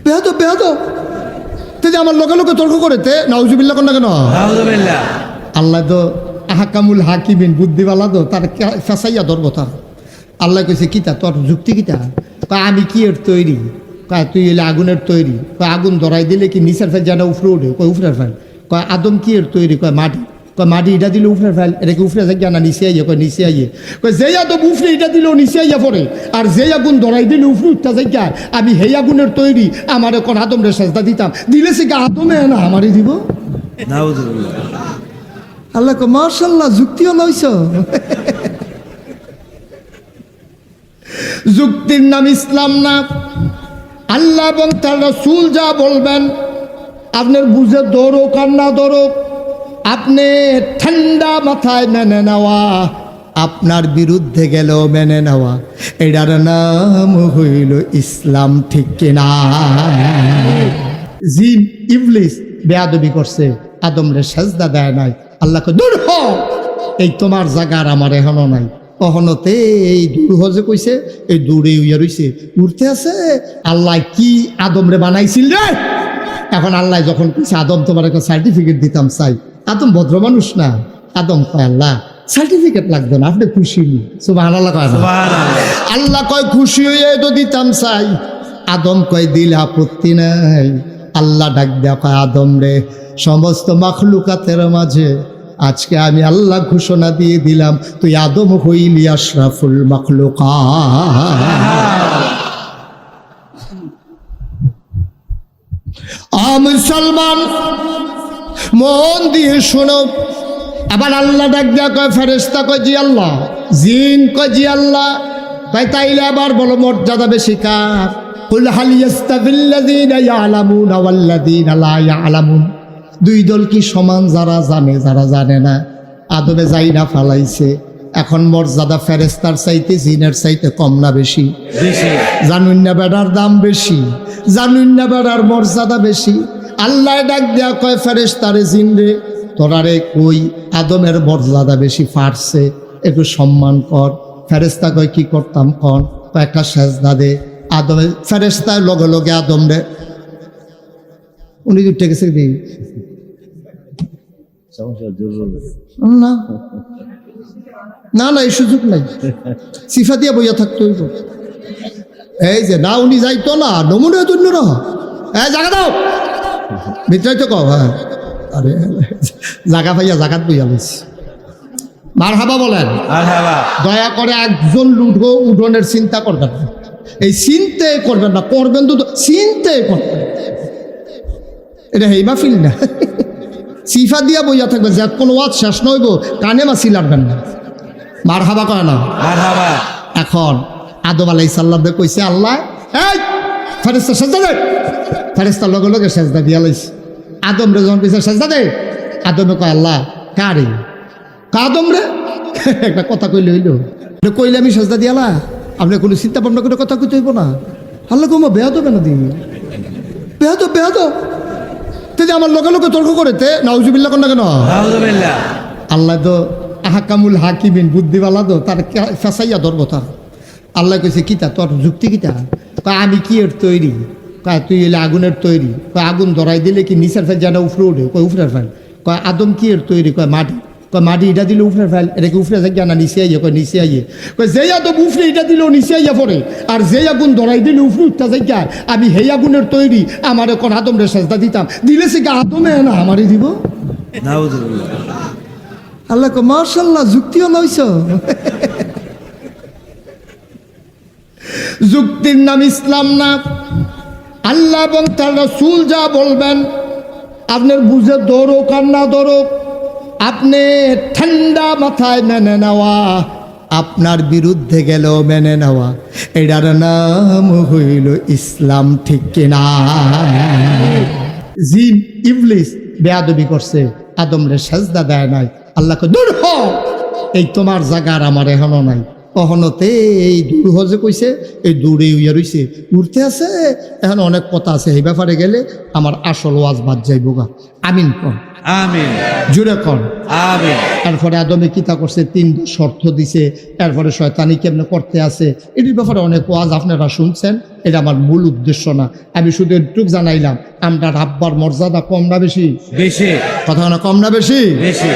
বেয়াদব বেয়াদব তে যে আমার লোকে লোকে তর্ক করে তে নাউজুবিল্লাহ কোন না কেন আল্লাহ তো আহকামুল হাকিমিন বুদ্ধিওয়ালা তো তার ফেসাইয়া ধরবো তার আল্লাহ কইছে কিতা তোর যুক্তি কিতা কয় আমি কি এর তৈরি কয় তুই এলে আগুনের তৈরি কয় আগুন ধরাই দিলে কি নিচের ফেল যেটা উপরে উঠে কয় উপরের ফেল কয় আদম কি এর তৈরি কয় মাটি কয় মাটি এটা দিলে উপরের ফেল এটা কি উপরে যায় না নিচে আইয়া কয় নিচে আইয়ে কয় যেই আদম উপরে এটা দিলেও নিচে আইয়া পড়ে আর যেই আগুন ধরাই দিলে উপরে উঠতে যায় আমি হেই আগুনের তৈরি আমার এখন আদমরে সেজদা দিতাম দিলে সে কি আদমে না আমারই দিব আল্লাহ কয় মাশাআল্লাহ যুক্তিও লইছ যুক্তির নাম ইসলাম না আল্লাহ এবং তার রাসূল যা বলবেন আপনার বুঝে দৌড়ক আর না দৌড়ক আপনি ঠান্ডা মাথায় মেনে নেওয়া আপনার বিরুদ্ধে গেলেও মেনে নেওয়া এটার নাম হইল ইসলাম ঠিক কিনা জিন ইবলিস বেয়াদবি করছে আদমরে সেজদা দেয় নাই আল্লাহকে দূর হ এই তোমার জায়গা আর আমার এখনো নাই কখনোতে এই দূর হজে কইছে এই দূরে উইয়া রইছে উঠতে আছে আল্লাহ কি আদমরে বানাইছিল রে এখন আল্লাহ যখন কইছে আদম তোমার একটা সার্টিফিকেট দিতাম চাই আদম ভদ্র মানুষ না আদম কয় আল্লাহ সার্টিফিকেট লাগবে না আপনি খুশি সুবহানাল্লাহ কয় আল্লাহ কয় খুশি হয়ে তো দিতাম চাই আদম কয় দিলে আপত্তি নাই আল্লাহ ডাক দেয়া কয় আদম রে সমস্ত মাখলুকাতের মাঝে আজকে আমি আল্লাহ ঘোষণা দিয়ে দিলাম তুই আদম হইলি আশরাফুল মাখলুকাত মুসলমান মন দিয়ে শোনো আবার আল্লাহ ডাক দেয়া কয় ফেরেশতা কয় জি আল্লাহ জিন কয় জি আল্লাহ তাই তাইলে আবার বলো মর্যাদা বেশি কার কুল হাল ইয়াস্তাবিল্লাযীনা ইয়ালামুনা ওয়াল্লাযীনা লা ইয়ালামুন দুই দল কি সমান যারা জানে যারা জানে না আদমে যাই না ফালাইছে এখন মর্যাদা ফেরেশতার চাইতে জিনের চাইতে কম না বেশি জানুন না বেড়ার দাম বেশি জানুন না বেড়ার মর্যাদা বেশি আল্লাহ ডাক দেয়া কয় ফেরেশতারে জিন রে তোরারে কই আদমের মর্যাদা বেশি ফাটছে একটু সম্মান কর ফেরেশতা কয় কি করতাম কন একটা সেজদা দে আদমের ফেরেশতার লগে লগে আদম রে উনি উঠে গেছে দিই না না না এই সুযোগ নাই সিফা দিয়া বইয়া থাকতো এই যে না উনি যাইতো না নমুনা তুন্য রহ হ্যাঁ জায়গা দাও ভিতরে তো কও হ্যাঁ আরে জায়গা পাইয়া জাগাত বইয়া বলছি মারহাবা বলেন দয়া করে একজন লুঠো উঠোনের চিন্তা করবেন না এই চিন্তে করবেন না করবেন তো চিন্তে করবেন এটা হেই মাহফিল না সিফা দিয়া বইয়া থাকবে যে কোনো ওয়াজ শেষ নইব কানে মাছি লাগবেন না মারহাবা কয় না মারহাবা এখন আদম আলাইহিস সালাম কইছে আল্লাহ এই ফেরেশতা সেজদা দে ফেরেশতা লগে লগে সেজদা দিয়া লাইছে আদম রে যখন কইছে সেজদা দে আদমে কয় আল্লাহ কারে কাদম রে একটা কথা কইলে হইলো কইলে আমি সেজদা দিয়ালা আপনি কোনো চিন্তা ভাবনা করে কথা কইতে হইব না আল্লাহ কম বেয়াদব না দিন বেয়াদব বেয়াদব তে যে আমার লোকে লোকে তর্ক করে তে নাউজুবিল্লাহ কোন না কেন আল্লাহ তো আহকামুল হাকিমিন বুদ্ধিওয়ালা তো তার ফেসাইয়া ধরবো তার আল্লাহ কইছে কিতা তোর যুক্তি কিতা কয় আমি কি এর তৈরি কয় তুই এলে আগুনের তৈরি কয় আগুন ধরাই দিলে কি নিচের ফেল যেটা উপরে উঠে কয় উপরের ফেল কয় আদম কি এর তৈরি কয় মাটি কয় মাটি এটা দিলে উপরের ফেল এটা কি উপরে যায় না নিচে আইয়ে কয় নিচে আইয়ে কয় যেই আদম উপরে এটা দিলেও নিচে আইয়া পড়ে আর যেই আগুন ধরাই দিলে উপরে উঠতে যায় আমি হেই আগুনের তৈরি আমার এখন আদমরে সেজদা দিতাম দিলে সে কি আদমে না আমারই দিব আল্লাহ কয় মাশাআল্লাহ যুক্তিও লইছ যুক্তির নাম ইসলাম না আল্লাহ এবং তার রাসূল যা বলবেন আপনার বুঝে দৌড়ক আর না দৌড়ক আপনি ঠান্ডা মাথায় মেনে নেওয়া আপনার বিরুদ্ধে গেলেও মেনে নেওয়া এটার নাম হইল ইসলাম ঠিক কিনা জিন ইবলিস বেয়াদবি করছে আদমরে সেজদা দেয় নাই আল্লাহকে দূর হ এই তোমার জায়গা আর আমার এখনো নাই কখনোতে এই দূর হজে কইছে এই দূরে উইয়া রইছে উঠতে আছে এখন অনেক কথা আছে এই ব্যাপারে গেলে আমার আসল ওয়াজ বাদ যাইব গা আমিন কর আমিন জুড়ে কর। আমিন এরপরে আদমে কিতা করছে, 3 শর্ত দিছে, এরপরে শয়তানি কেমনে করতে আছে, এটির ব্যাপারে অনেক ওয়াজ আপনারা শুনছেন। এটা আমার মূল উদ্দেশ্য না, আমি শুধু একটুক জানাইলাম আমরা আব্বার মর্যাদা কম না বেশি? বেশি কথা না কম না বেশি? বেশি